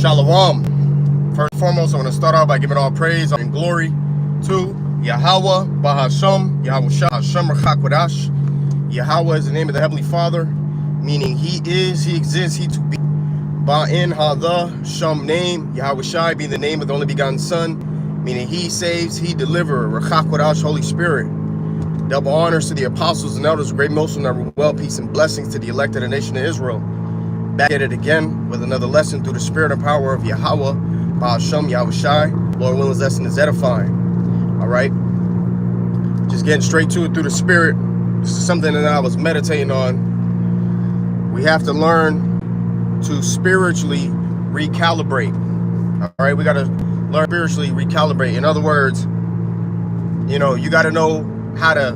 Shalom. First and foremost, I want to start out by giving all praise and glory to Yahweh, Bahasham, Yahweh Hashem Rechakwadash. Yahweh is the name of the Heavenly Father, meaning He is, He exists, He to be. Ba'in Hadha, Sham name, Yahweh Shai being the name of the only begotten Son, meaning He saves, He delivers, Rechakwadash, Holy Spirit. Double honors to the apostles and elders, great motion, well, peace and blessings to the elect of the nation of Israel. Back at it again with another lesson through the spirit and power of Yahweh, Ba'asham, Yahweh Shai. Lord willing, this lesson is edifying. All right. Just getting straight to it through the spirit. This is something that I was meditating on. We have to learn to spiritually recalibrate. All right. We got to learn spiritually recalibrate. In other words, you know, you got to know how to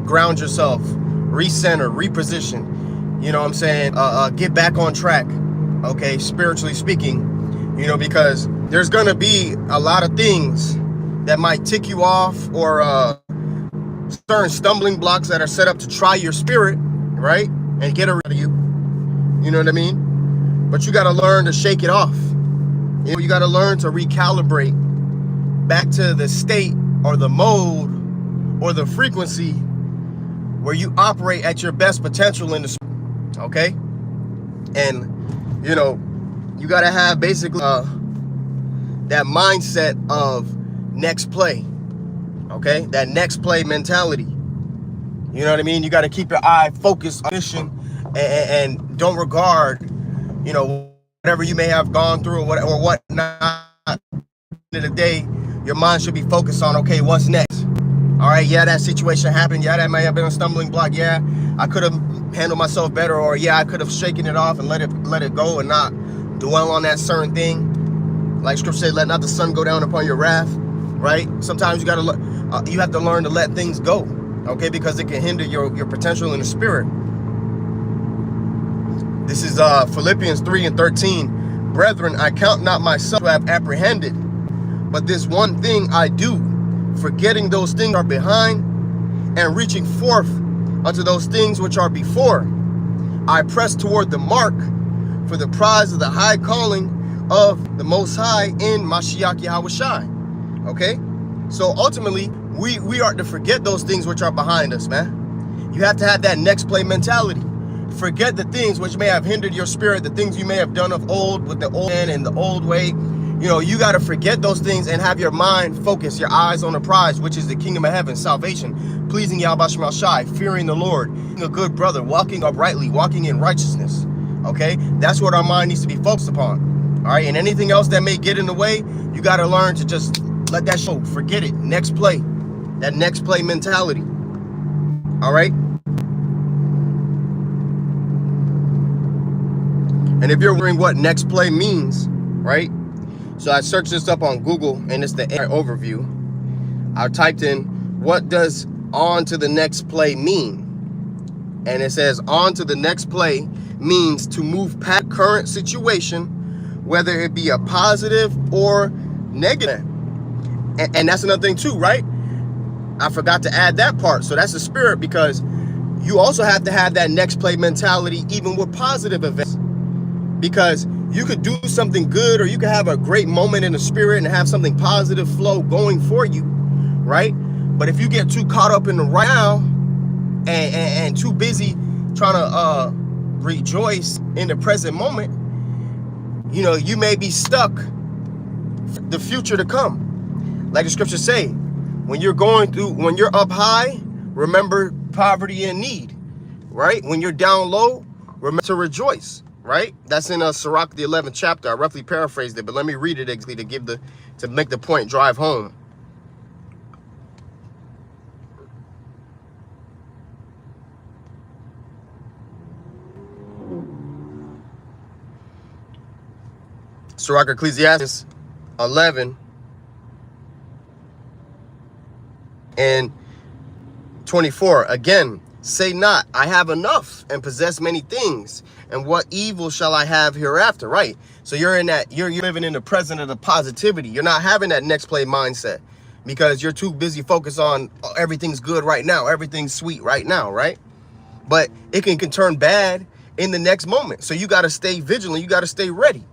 ground yourself, recenter, reposition. You know what I'm saying? Get back on track, okay, spiritually speaking, you know, because there's going to be a lot of things that might tick you off or certain stumbling blocks that are set up to try your spirit, right, and get rid of you. You know what I mean? But you got to learn to shake it off. You know, you got to learn to recalibrate back to the state or the mode or the frequency where you operate at your best potential in the spirit. Okay, and you know, you got to have basically that mindset of next play. Okay, that next play mentality. You know what I mean? You got to keep your eye focused on mission and don't regard, you know, whatever you may have gone through or whatnot. At the end of the day, your mind should be focused on, okay, what's next? All right, yeah, that situation happened. Yeah, that may have been a stumbling block. Yeah, I could have handled myself better, or yeah, I could have shaken it off and let it go and not dwell on that certain thing. Like Scripture said, let not the sun go down upon your wrath. Right? Sometimes you you have to learn to let things go, okay, because it can hinder your potential in the spirit. This is Philippians 3:13. Brethren, I count not myself to have apprehended, but this one thing I do, forgetting those things are behind and reaching forth unto those things which are before, I press toward the mark for the prize of the high calling of the Most High in Mashiach Yahweh Shai. Okay? So ultimately, we are to forget those things which are behind us, man. You have to have that next play mentality. Forget the things which may have hindered your spirit, the things you may have done of old with the old man and the old way. You know, you got to forget those things and have your mind focus, your eyes on the prize, which is the kingdom of heaven, salvation, pleasing Yahweh Shai, fearing the Lord, being a good brother, walking uprightly, walking in righteousness. Okay, that's what our mind needs to be focused upon. All right, and anything else that may get in the way, you got to learn to just let that show. Forget it. Next play, that next play mentality. All right. And if you're wondering what next play means, right? So I searched this up on Google, and it's the AI overview. I typed in, what does on to the next play mean? And it says, on to the next play means to move past current situation, whether it be a positive or negative. And that's another thing too, right? I forgot to add that part. So that's the spirit, because you also have to have that next play mentality even with positive events. Because you could do something good, or you could have a great moment in the spirit and have something positive flow going for you, right? But if you get too caught up in the right now and too busy trying to rejoice in the present moment, you know, you may be stuck the future to come. Like the scriptures say, when you're up high, remember poverty and need, right? When you're down low, remember to rejoice. Right? That's in Sirach, the 11th chapter. I roughly paraphrased it, but let me read it exactly to make the point drive home. Sirach, Ecclesiastes 11 and 24. Again, say not, I have enough and possess many things, and what evil shall I have hereafter? Right? So you're living in the present of the positivity. You're not having that next play mindset because you're too busy focused on everything's good right now, everything's sweet right now, right? But it can turn bad in the next moment. So you got to stay vigilant. You got to stay ready.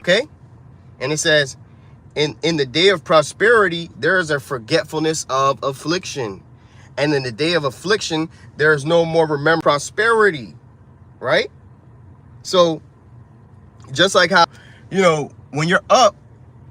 Okay? And it says, in the day of prosperity, there is a forgetfulness of affliction. And in the day of affliction, there is no more remember prosperity. Right? So, just like how, when you're up,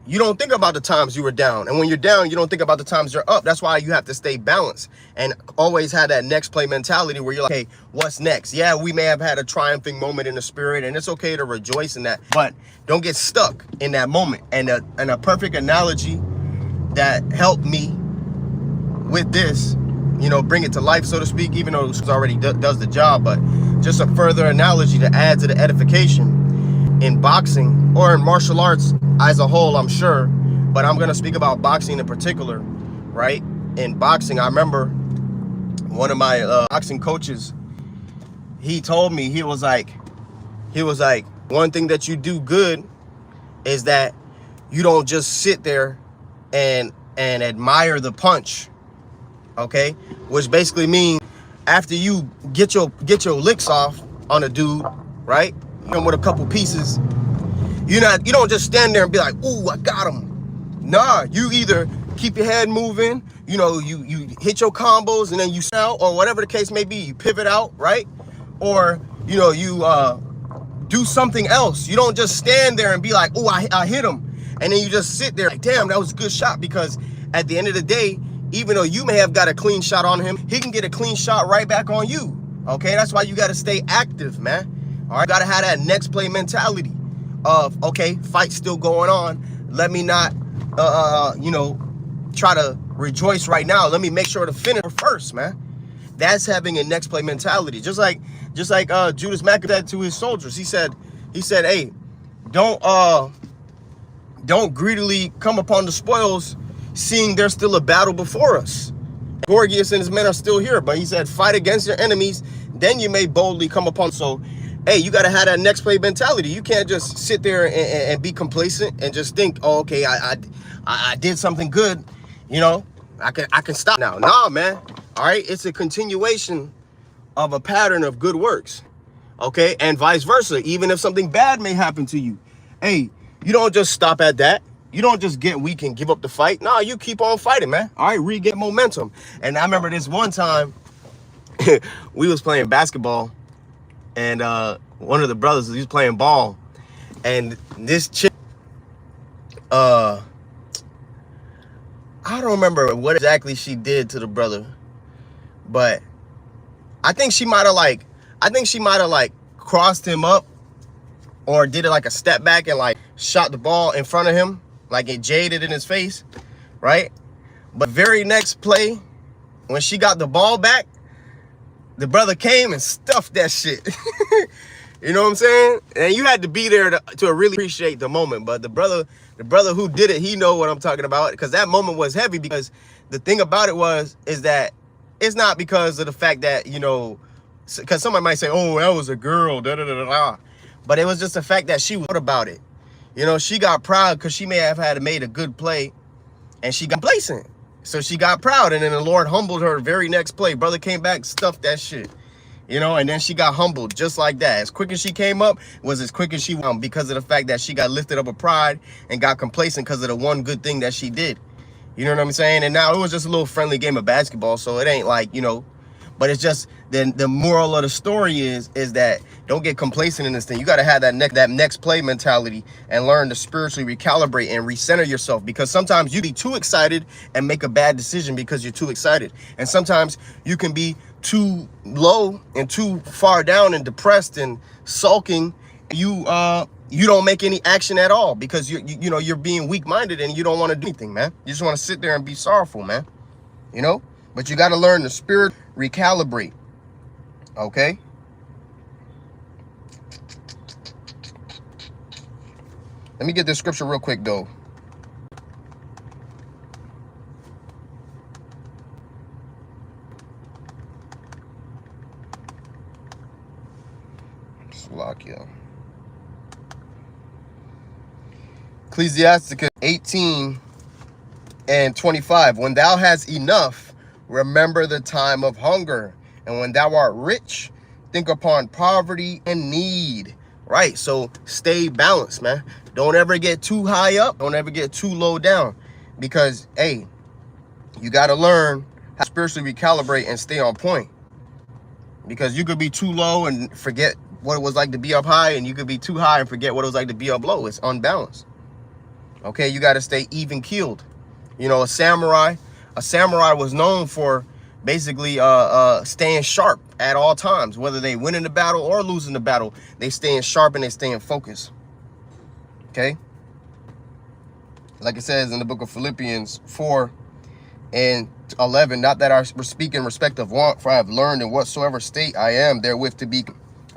you don't think about the times you were down. And when you're down, you don't think about the times you're up. That's why you have to stay balanced and always have that next play mentality where you're like, hey, what's next? Yeah, we may have had a triumphing moment in the spirit, and it's okay to rejoice in that. But don't get stuck in that moment. And a perfect analogy that helped me with this, bring it to life, so to speak, even though it already does the job. But just a further analogy to add to the edification. In boxing or in martial arts as a whole, I'm sure, but I'm going to speak about boxing in particular, right? In boxing, I remember one of my boxing coaches, he told me, he was like, one thing that you do good is that you don't just sit there and admire the punch, okay? Which basically means after you get your licks off on a dude, right? With a couple pieces, you don't just stand there and be like, ooh, I got him. Nah, you either keep your head moving, you hit your combos and then you sell, or whatever the case may be, you pivot out, right? Or you do something else. You don't just stand there and be like, ooh, I hit him, and then you just sit there like, damn, that was a good shot. Because at the end of the day, even though you may have got a clean shot on him, he can get a clean shot right back on you. Okay, that's why you got to stay active, man. All right, gotta have that next play mentality of, okay, fight's still going on. Let me not, try to rejoice right now. Let me make sure to finish first, man. That's having a next play mentality. Just like Judas Maccabees said to his soldiers. He said, hey, don't greedily come upon the spoils, seeing there's still a battle before us. Gorgias and his men are still here, but he said, fight against your enemies, then you may boldly come upon. So, hey, you got to have that next play mentality. You can't just sit there and be complacent and just think, oh, okay, I did something good, I can stop now. Nah, man. All right, it's a continuation of a pattern of good works, okay, and vice versa. Even if something bad may happen to you, hey, you don't just stop at that. You don't just get weak and give up the fight. Nah, you keep on fighting, man. All right, re-get momentum. And I remember this one time we was playing basketball. And one of the brothers, he was playing ball, and this chick, I don't remember what exactly she did to the brother, but I think she might have crossed him up, or did it like a step back and like shot the ball in front of him, like it jaded in his face, right? But very next play, when she got the ball back, the brother came and stuffed that shit. You know what I'm saying? And you had to be there to really appreciate the moment. But the brother who did it, he know what I'm talking about. Because that moment was heavy. Because the thing about it is that it's not because of the fact that, because somebody might say, oh, that was a girl, da-da-da-da-da. But it was just the fact that she was about it. She got proud because she may have made a good play, and she got complacent. So she got proud, and then the Lord humbled her very next play. Brother came back, stuffed that shit. And then she got humbled just like that. As quick as she came up was as quick as she went, because of the fact that she got lifted up with pride and got complacent because of the one good thing that she did. You know what I'm saying? And now it was just a little friendly game of basketball, so it ain't like, but it's just the moral of the story is that don't get complacent in this thing. You got to have that next play mentality and learn to spiritually recalibrate and recenter yourself, because sometimes you be too excited and make a bad decision because you're too excited. And sometimes you can be too low and too far down and depressed and sulking. You don't make any action at all because you're being weak-minded and you don't want to do anything, man. You just want to sit there and be sorrowful, man. But you got to learn the spirit recalibrate. Okay? Let me get this scripture real quick, though. Slovakia. Ecclesiasticus 18:25. When thou hast enough, remember the time of hunger. And when thou art rich, think upon poverty and need. right? So stay balanced, man. Don't ever get too high up. Don't ever get too low down, because, hey, you got to learn how to spiritually recalibrate and stay on point, because you could be too low and forget what it was like to be up high, and you could be too high and forget what it was like to be up low. It's unbalanced. Okay, you got to stay even keeled. You know, a samurai was known for basically staying sharp at all times, whether they win in the battle or losing the battle. They staying sharp and they staying focused. Okay, like it says in the book of Philippians 4:11, not that I speak in respect of want, for I have learned in whatsoever state I am therewith to be.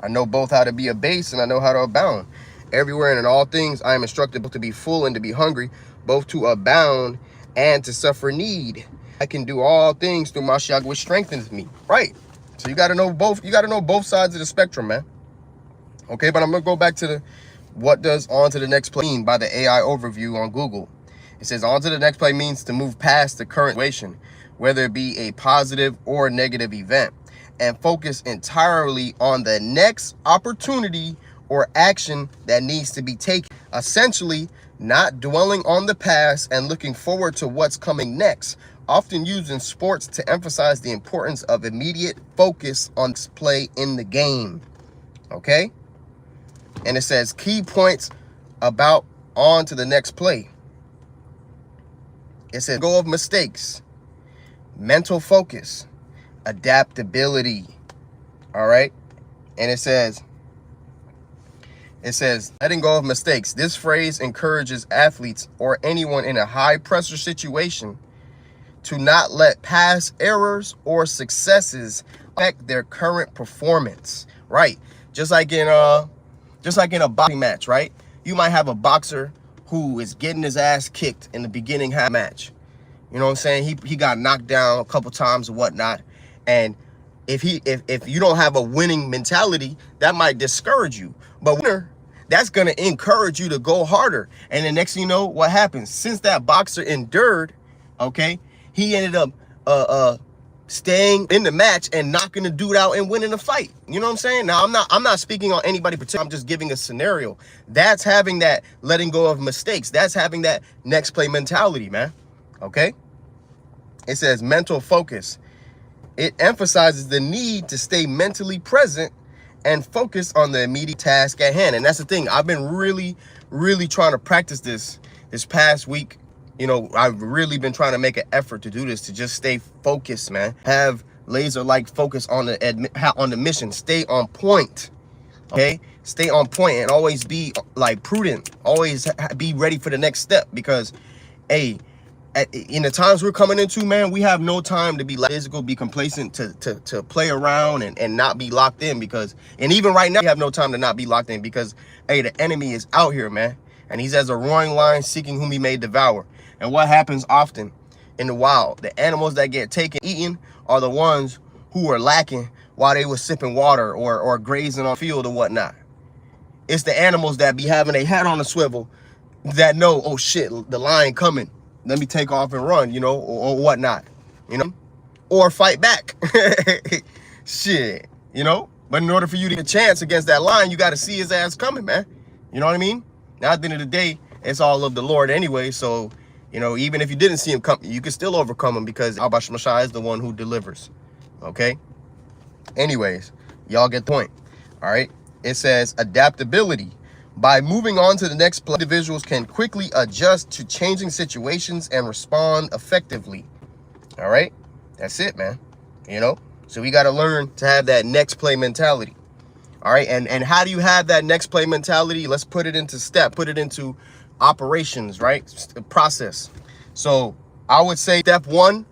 I know both how to be abased and I know how to abound. Everywhere and in all things I am instructed both to be full and to be hungry, both to abound and to suffer need. I can do all things through Mashiach, which strengthens me. Right. So you got to know both. You got to know both sides of the spectrum, man. Okay, but I'm going to go back to the what does on to the next play mean by the AI overview on Google. It says on to the next play means to move past the current situation, whether it be a positive or negative event, and focus entirely on the next opportunity or action that needs to be taken. Essentially, not dwelling on the past and looking forward to what's coming next, often used in sports to emphasize the importance of immediate focus on play in the game. Okay? And it says key points about on to the next play. It says go of mistakes, mental focus, adaptability. All right? And it says letting go of mistakes. This phrase encourages athletes or anyone in a high pressure situation to not let past errors or successes affect their current performance. Right? Just like in a boxing match, right? You might have a boxer who is getting his ass kicked in the beginning half match. You know what I'm saying? He got knocked down a couple times or whatnot. And if you don't have a winning mentality, that might discourage you. But winner, that's going to encourage you to go harder. And the next thing you know, what happens? Since that boxer endured, okay, he ended up staying in the match and knocking the dude out and winning the fight. You know what I'm saying? Now, I'm not speaking on anybody particular. I'm just giving a scenario. That's having that letting go of mistakes. That's having that next play mentality, man. Okay? It says mental focus. It emphasizes the need to stay mentally present and focus on the immediate task at hand. And that's the thing. I've been really, really trying to practice this past week. You know, I've really been trying to make an effort to do this, to just stay focused, man. Have laser-like focus on the mission. Stay on point, okay? Stay on point and always be, like, prudent. Always be ready for the next step because, hey, in the times we're coming into, man, we have no time to be physical, be complacent, to play around and not be locked in because, and even right now, we have no time to not be locked in because, hey, the enemy is out here, man. And he's as a roaring lion seeking whom he may devour. And what happens often in the wild, the animals that get eaten are the ones who are lacking while they were sipping water or grazing on field or whatnot. It's the animals that be having a head on a swivel that know, oh shit, the lion coming. Let me take off and run, you know, or whatnot, you know, or fight back. Shit, you know, but in order for you to get a chance against that lion, you got to see his ass coming, man. You know what I mean? Now, at the end of the day, it's all of the Lord anyway. So, you know, even if you didn't see him come, you can still overcome him because Abba Shemashai is the one who delivers. Okay. Anyways, y'all get the point. All right. It says adaptability. By moving on to the next play, individuals can quickly adjust to changing situations and respond effectively. All right. That's it, man. You know, so we got to learn to have that next play mentality. All right. And how do you have that next play mentality? Let's put it into operations, right? Process. So I would say step one,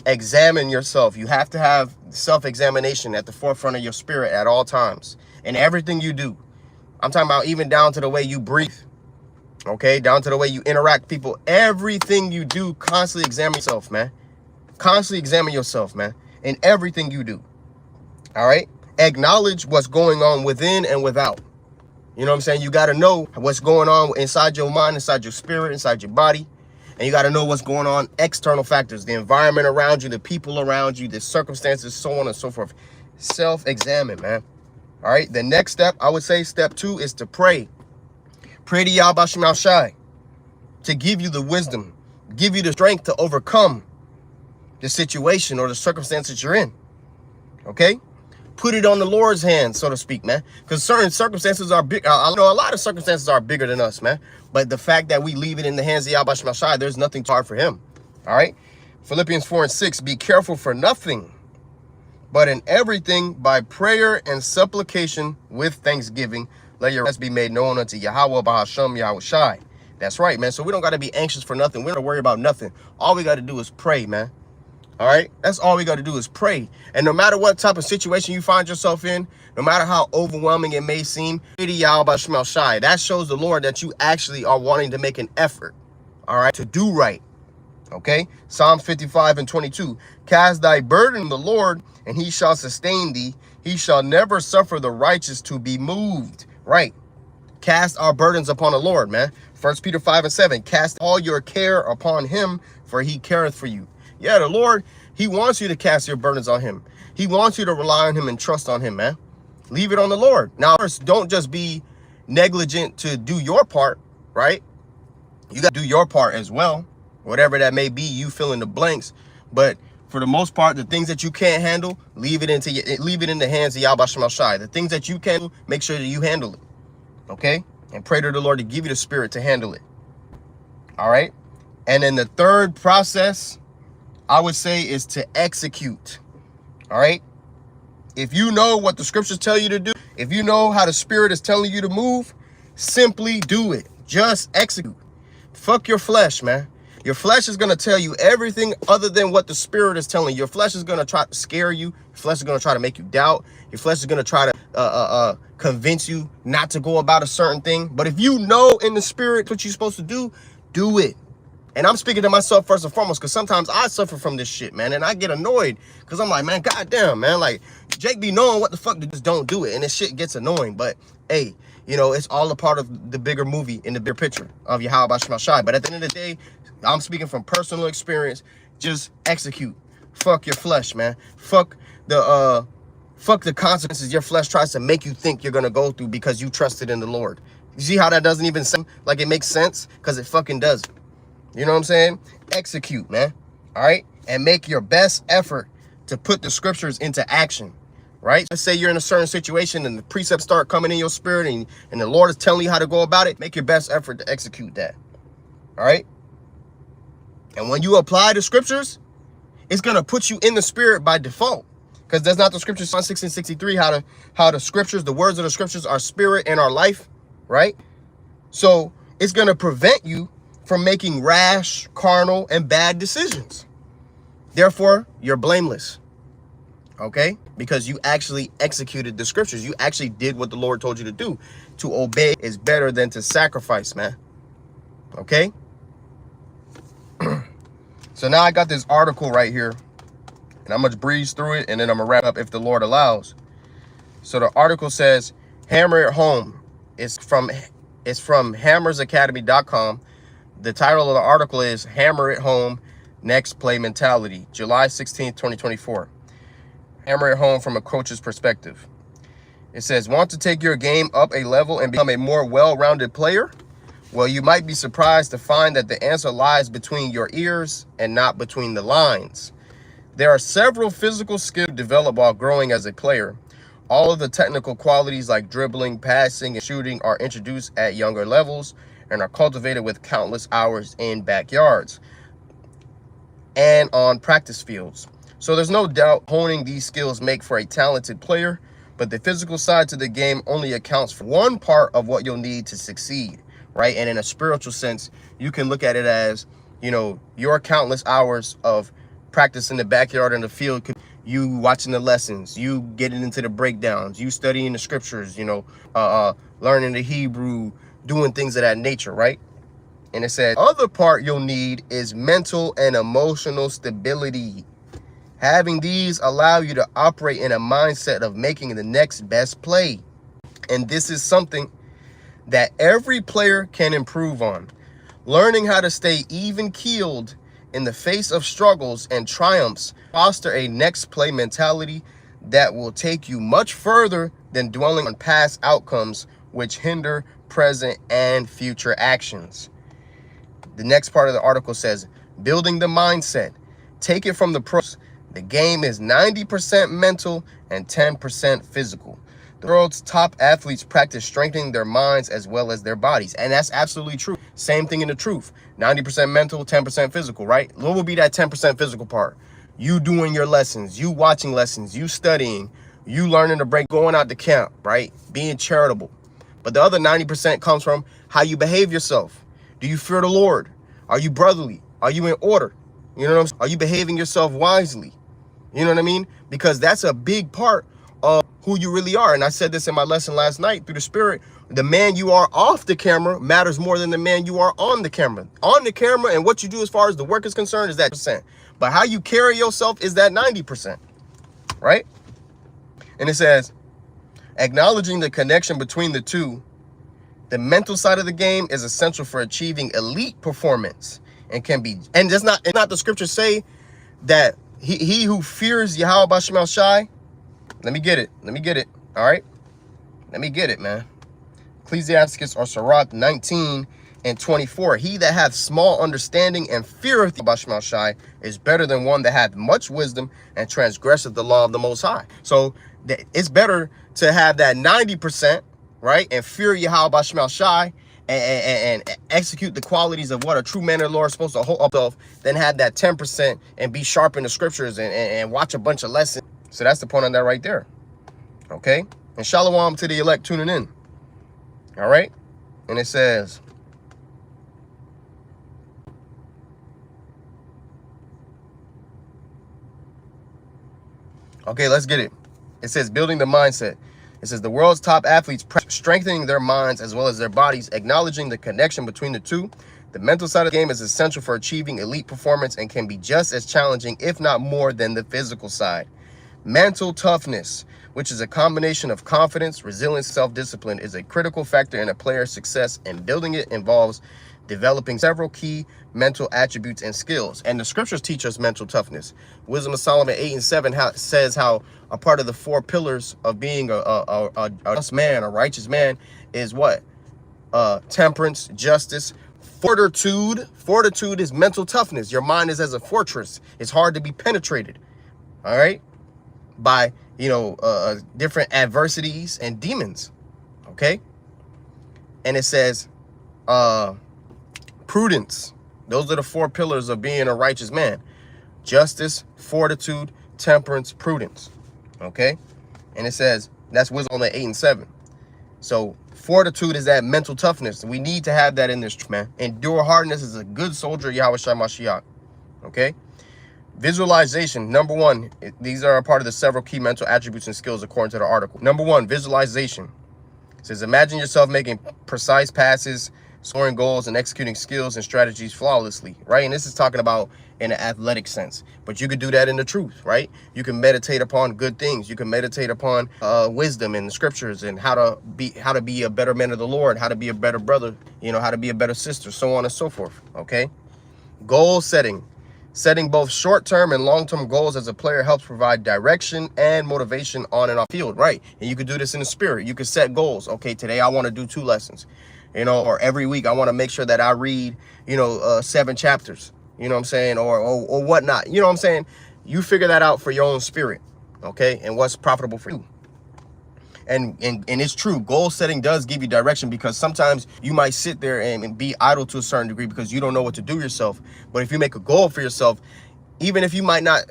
examine yourself. You have to have self-examination at the forefront of your spirit at all times and everything you do. I'm talking about even down to the way you breathe, okay? Down to the way you interact with people. Everything you do, constantly examine yourself, man. Constantly examine yourself, man, in everything you do, all right? Acknowledge what's going on within and without. You know what I'm saying? You got to know what's going on inside your mind, inside your spirit, inside your body. And you got to know what's going on, external factors, the environment around you, the people around you, the circumstances, so on and so forth. Self-examine, man. All right. The next step, I would say step 2 is to pray. Pray to Yahweh Shem Shai to give you the wisdom, give you the strength to overcome the situation or the circumstances you're in. Okay? Put it on the Lord's hands, so to speak, man. Because certain circumstances are big. I know a lot of circumstances are bigger than us, man. But the fact that we leave it in the hands of Yahweh Shem Shai, there's nothing too hard for him. All right? Philippians 4:6, be careful for nothing, but in everything by prayer and supplication with thanksgiving, let your requests be made known unto Yahweh Bahashem Yahweh Shai. That's right, man. So we don't got to be anxious for nothing. We don't have to worry about nothing. All we got to do is pray, man. All right? That's all we got to do is pray. And no matter what type of situation you find yourself in, no matter how overwhelming it may seem, pray to Yahweh Shem Shai. That shows the Lord that you actually are wanting to make an effort, all right, to do right. Okay? Psalms 55:22. Cast thy burden on the Lord, and he shall sustain thee. He shall never suffer the righteous to be moved. Right? Cast our burdens upon the Lord, man. 1 Peter 5:7. Cast all your care upon him, for he careth for you. Yeah, the Lord, he wants you to cast your burdens on him. He wants you to rely on him and trust on him, man. Leave it on the Lord. Now, first, don't just be negligent to do your part, right? You got to do your part as well. Whatever that may be, you fill in the blanks. But for the most part, the things that you can't handle, leave it in the hands of Yahweh Shem Shai. The things that you can, make sure that you handle it. Okay? And pray to the Lord to give you the spirit to handle it. All right? And then the third process, I would say, is to execute. All right? If you know what the scriptures tell you to do, if you know how the spirit is telling you to move, simply do it. Just execute. Fuck your flesh, man. Your flesh is going to tell you everything other than what the spirit is telling you. Your flesh is going to try to scare you. Your flesh is going to try to make you doubt. Your flesh is going to try to convince you not to go about a certain thing. But if you know in the spirit what you're supposed to do, do it. And I'm speaking to myself first and foremost, because sometimes I suffer from this shit, man. And I get annoyed because I'm like, man, goddamn, man. Like, Jake be knowing what the fuck to just don't do it. And this shit gets annoying. But, hey, you know, it's all a part of the bigger movie, in the bigger picture of Yahweh Shem Shai. But at the end of the day, I'm speaking from personal experience. Just execute. Fuck your flesh, man. Fuck the consequences your flesh tries to make you think you're going to go through because you trusted in the Lord. You see how that doesn't even sound like it makes sense? Because it fucking doesn't. You know what I'm saying? Execute, man. All right? And make your best effort to put the scriptures into action. Right? Let's say you're in a certain situation and the precepts start coming in your spirit and the Lord is telling you how to go about it. Make your best effort to execute that. All right? And when you apply the scriptures, it's going to put you in the spirit by default. Because that's not the scriptures, Psalm 16:63, how the scriptures, the words of the scriptures are spirit and our life, right? So it's going to prevent you from making rash, carnal, and bad decisions. Therefore, you're blameless, okay? Because you actually executed the scriptures. You actually did what the Lord told you to do. To obey is better than to sacrifice, man, okay? So now I got this article right here, and I'm going to breeze through it, and then I'm going to wrap up if the Lord allows. So the article says, Hammer it Home. It's from hammersacademy.com. The title of the article is Hammer it Home, Next Play Mentality, July 16th, 2024. Hammer it home from a coach's perspective. It says, want to take your game up a level and become a more well-rounded player? Well, you might be surprised to find that the answer lies between your ears and not between the lines. There are several physical skills developed while growing as a player. All of the technical qualities like dribbling, passing, and shooting are introduced at younger levels and are cultivated with countless hours in backyards and on practice fields. So there's no doubt honing these skills make for a talented player, but the physical side to the game only accounts for one part of what you'll need to succeed. Right? And in a spiritual sense, you can look at it as, you know, your countless hours of practice in the backyard and the field, you watching the lessons, you getting into the breakdowns, you studying the scriptures, you know, learning the Hebrew, doing things of that nature, right? And it said, other part you'll need is mental and emotional stability. Having these allow you to operate in a mindset of making the next best play. And this is something that every player can improve on. Learning how to stay even-keeled in the face of struggles and triumphs foster a next play mentality that will take you much further than dwelling on past outcomes which hinder present and future actions. The next part of the article says, building the mindset. Take it from the pros. The game is 90% mental and 10% physical. The world's top athletes practice strengthening their minds as well as their bodies. And that's absolutely true. Same thing in the truth. 90% mental, 10% physical, right? What will be that 10% physical part? You doing your lessons, you watching lessons, you studying, you learning to break, going out to camp, right? Being charitable. But the other 90% comes from how you behave yourself. Do you fear the Lord? Are you brotherly? Are you in order? You know what I'm saying? Are you behaving yourself wisely? You know what I mean? Because that's a big part of who you really are. And I said this in my lesson last night through the Spirit. The man you are off the camera matters more than the man you are on the camera. On the camera and what you do as far as the work is concerned is that percent. But how you carry yourself is that 90%, right? And it says, acknowledging the connection between the two, the mental side of the game is essential for achieving elite performance and can be, and does not, and not the scriptures say that he who fears Yahweh Bashim Shai, let me get it. All right. Let me get it, man. Ecclesiastes or Sirach 19:24. He that hath small understanding and feareth Bashim Shai is better than one that hath much wisdom and transgresseth the law of the Most High. So it's better to have that 90%, right, and fear Yahweh Bashim Shai and execute the qualities of what a true man of the Lord is supposed to hold up of, than have that 10% and be sharp in the scriptures and watch a bunch of lessons. So that's the point on that right there. Okay. And shalom to the elect tuning in. All right. And it says, okay, let's get it. It says building the mindset. It says the world's top athletes strengthening their minds as well as their bodies, acknowledging the connection between the two. The mental side of the game is essential for achieving elite performance and can be just as challenging, if not more, than the physical side. Mental toughness, which is a combination of confidence, resilience, self-discipline, is a critical factor in a player's success, and building it involves developing several key mental attributes and skills. And the scriptures teach us mental toughness. Wisdom of Solomon 8:7 says how a part of the 4 pillars of being a just man, a righteous man, is what? Temperance, justice, fortitude. Fortitude is mental toughness. Your mind is as a fortress. It's hard to be penetrated. All right. By, different adversities and demons. Okay. And it says, prudence. Those are the 4 pillars of being a righteous man. Justice, fortitude, temperance, prudence. Okay. And it says, that's wisdom on 8:7. So fortitude is that mental toughness. We need to have that in this, man. Endure hardness is a good soldier, Yahweh Shai Mashiach. Okay. Visualization, number 1. These are a part of the several key mental attributes and skills according to the article. Number 1, visualization. It says, imagine yourself making precise passes, scoring goals, and executing skills and strategies flawlessly, right? And this is talking about in an athletic sense, but you could do that in the truth, right? You can meditate upon good things. You can meditate upon wisdom in the scriptures and how to be a better man of the Lord, how to be a better brother, how to be a better sister, so on and so forth. Okay. Goal setting. Setting both short-term and long-term goals as a player helps provide direction and motivation on and off field, right? And you could do this in the spirit. You could set goals. Okay, today I want to do 2 lessons, or every week I want to make sure that I read, 7 chapters, you know what I'm saying, or whatnot. You know what I'm saying? You figure that out for your own spirit, okay, and what's profitable for you. And it's true, goal setting does give you direction, because sometimes you might sit there and be idle to a certain degree because you don't know what to do yourself. But if you make a goal for yourself, even if you might not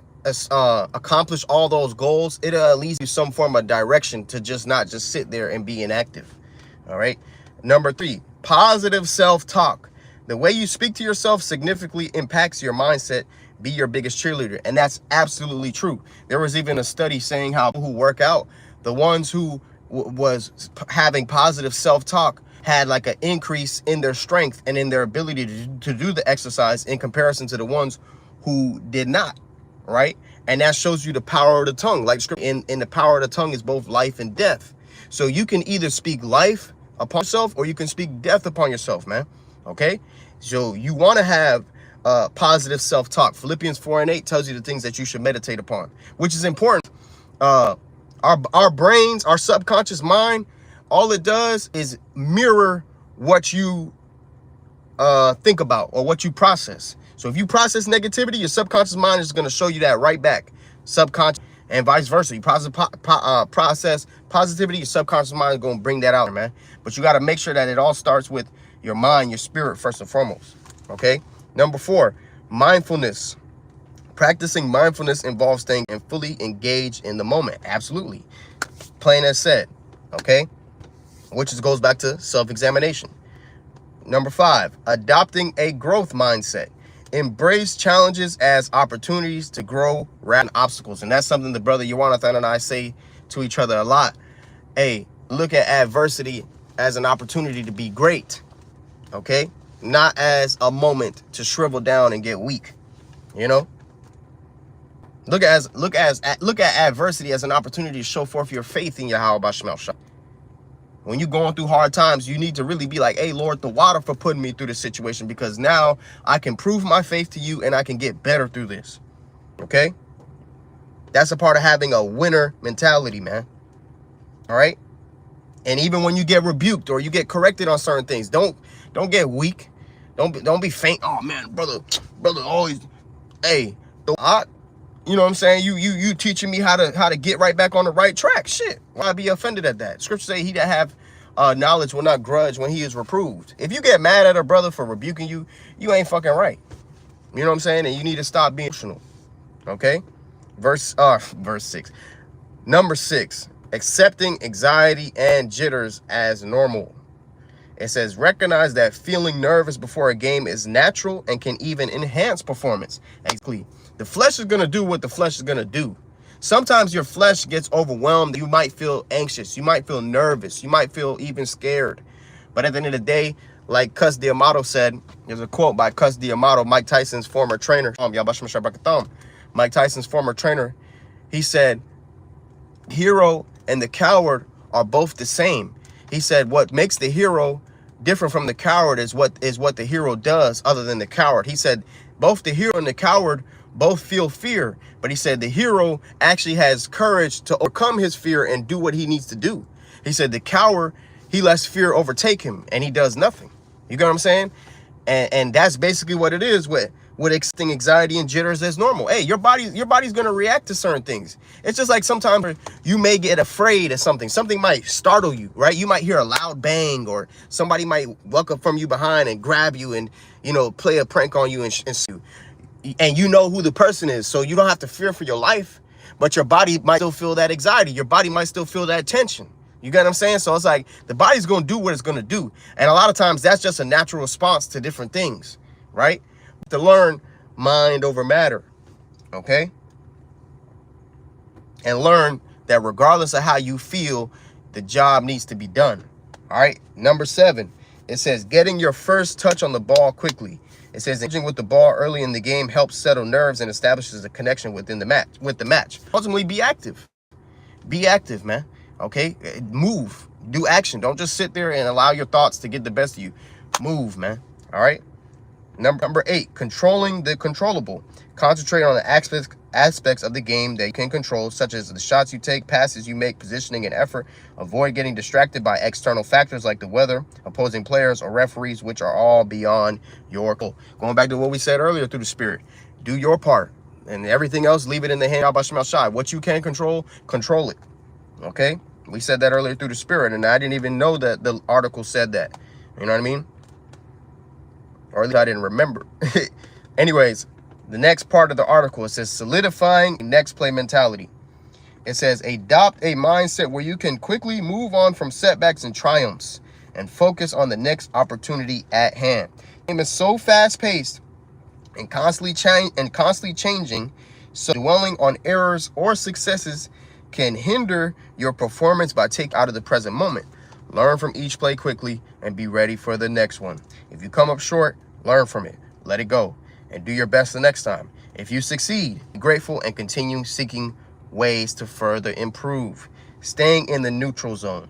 accomplish all those goals, it'll at least give you some form of direction to not just sit there and be inactive. All right. Number 3, positive self-talk. The way you speak to yourself significantly impacts your mindset. Be your biggest cheerleader. And that's absolutely true. There was even a study saying how people who work out, the ones who was having positive self-talk had like an increase in their strength and in their ability to do the exercise in comparison to the ones who did not, right? And that shows you the power of the tongue. Like in the power of the tongue is both life and death. So you can either speak life upon yourself or you can speak death upon yourself, man. Okay? So you want to have positive self-talk. Philippians 4:8 tells you the things that you should meditate upon, which is important. Our brains, our subconscious mind, all it does is mirror what you think about or what you process. So if you process negativity, your subconscious mind is going to show you that right back. Subconscious, and vice versa. You process positivity, your subconscious mind is going to bring that out, man. But you got to make sure that it all starts with your mind, your spirit, first and foremost. Okay. Number 4, mindfulness. Practicing mindfulness involves staying and fully engaged in the moment. Absolutely. Plain as said. Okay. Which goes back to self-examination. Number 5, adopting a growth mindset. Embrace challenges as opportunities to grow rather than obstacles. And that's something the brother Yawanathan and I say to each other a lot. Hey, look at adversity as an opportunity to be great. Okay? Not as a moment to shrivel down and get weak. You know? Look at adversity as an opportunity to show forth your faith in Yahweh Bashmel Shah. When you're going through hard times, you need to really be like, hey, Lord, the water for putting me through this situation, because now I can prove my faith to you and I can get better through this. Okay? That's a part of having a winner mentality, man. All right? And even when you get rebuked or you get corrected on certain things, don't get weak. Don't be faint. Oh, man, brother always, hey, you know what I'm saying? You teaching me how to get right back on the right track. Shit. Why be offended at that? Scripture say he that have knowledge will not grudge when he is reproved. If you get mad at a brother for rebuking you, you ain't fucking right. You know what I'm saying? And you need to stop being emotional. Okay? Verse 6. Number 6, accepting anxiety and jitters as normal. It says, recognize that feeling nervous before a game is natural and can even enhance performance. Exactly. The flesh is going to do what the flesh is going to do. Sometimes your flesh gets overwhelmed. You might feel anxious. You might feel nervous. You might feel even scared. But at the end of the day, like Cus D'Amato said, there's a quote by Cus D'Amato, Mike Tyson's former trainer. Mike Tyson's former trainer. He said, hero and the coward are both the same. He said, what makes the hero different from the coward is what the hero does other than the coward. He said, both the hero and the coward both feel fear, but he said the hero actually has courage to overcome his fear and do what he needs to do. He said the coward, he lets fear overtake him and he does nothing. You get what I'm saying? And that's basically what it is with accepting anxiety and jitters as normal. Hey, your body's going to react to certain things. It's just like sometimes you may get afraid of something. Something might startle you, right? You might hear a loud bang, or somebody might walk up from you behind and grab you and, you know, play a prank on you and sue. And you know who the person is, so you don't have to fear for your life, but your body might still feel that anxiety. Your body might still feel that tension. You get what I'm saying? So it's like the body's going to do what it's going to do. And a lot of times that's just a natural response to different things, right? To learn mind over matter, okay? And learn that regardless of how you feel, the job needs to be done, all right? Number 7, it says getting your first touch on the ball quickly. It says engaging with the ball early in the game helps settle nerves and establishes a connection within the match. Ultimately, be active. Be active, man. Okay? Move. Do action. Don't just sit there and allow your thoughts to get the best of you. Move, man. All right? Number 8, controlling the controllable. Concentrate on the aspects of the game that you can control, such as the shots you take, passes you make, positioning, and effort. Avoid getting distracted by external factors like the weather, opposing players, or referees, which are all beyond your control. Going back to what we said earlier through the spirit, do your part, and everything else, leave it in the hand of Bashmal Shai. What you can control it. Okay? We said that earlier through the spirit, and I didn't even know that the article said that. You know what I mean? Or at least I didn't remember. Anyways, the next part of the article, it says solidifying next play mentality. It says adopt a mindset where you can quickly move on from setbacks and triumphs and focus on the next opportunity at hand. The game is so fast-paced and constantly changing, so dwelling on errors or successes can hinder your performance by taking out of the present moment. Learn from each play quickly and be ready for the next one. If you come up short, learn from it, let it go, and do your best the next time. If you succeed, be grateful and continue seeking ways to further improve. Staying in the neutral zone,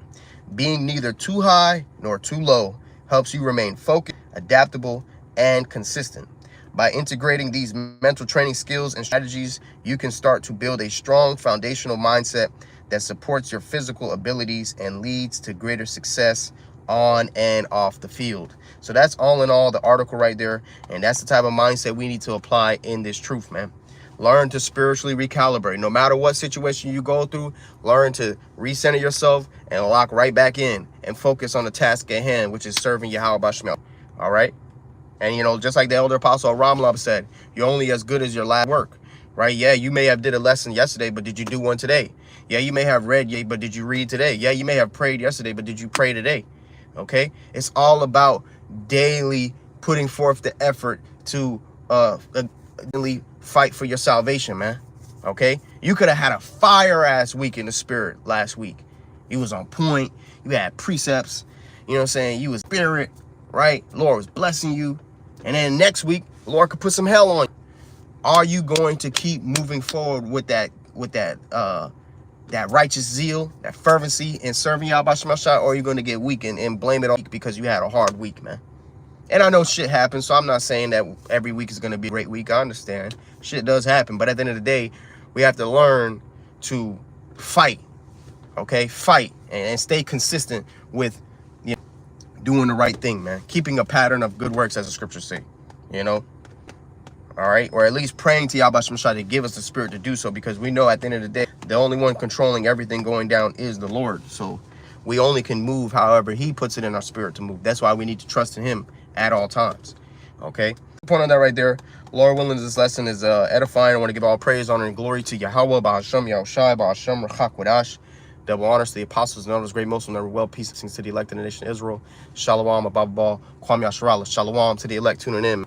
being neither too high nor too low, helps you remain focused, adaptable, and consistent. By integrating these mental training skills and strategies, you can start to build a strong foundational mindset that supports your physical abilities and leads to greater success on and off the field. So that's all in all the article right there. And that's the type of mindset we need to apply in this truth, man. Learn to spiritually recalibrate. No matter what situation you go through, learn to recenter yourself and lock right back in and focus on the task at hand, which is serving Yahweh Bashmel. All right? And, you know, just like the elder apostle Ramlab said, you're only as good as your last work, right? Yeah, you may have did a lesson yesterday, but did you do one today? Yeah, you may have read, but did you read today? Yeah, you may have prayed yesterday, but did you pray today? Okay? It's all about daily putting forth the effort to fight for your salvation, man. Okay? You could have had a fire-ass week in the spirit last week. You was on point. You had precepts. You know what I'm saying? You was spirit, right? Lord was blessing you. And then next week, Lord could put some hell on you. Are you going to keep moving forward with that righteous zeal, that fervency in serving Yahweh Shem Shai, or are you going to get weak and blame it on because you had a hard week, man? And I know shit happens, so I'm not saying that every week is going to be a great week. I understand. Shit does happen. But at the end of the day, we have to learn to fight, okay? Fight and stay consistent with, you know, doing the right thing, man. Keeping a pattern of good works, as the scriptures say, you know? All right? Or at least praying to Yahweh Shem Shai to give us the spirit to do so, because we know at the end of the day, the only one controlling everything going down is the Lord. So we only can move however he puts it in our spirit to move. That's why we need to trust in him at all times. Okay, point on that right there. Lord willing, this lesson is edifying. I want to give all praise, honor, and glory to Yahweh, Bahashem, Yahushai, Bahashem, Rechakwadash. Double honors to the apostles and elders, great Muslim, never well, peace to the elect in the nation of Israel. Shalom, Abba, Kwam Yasharallah. Shalom to the elect tuning in.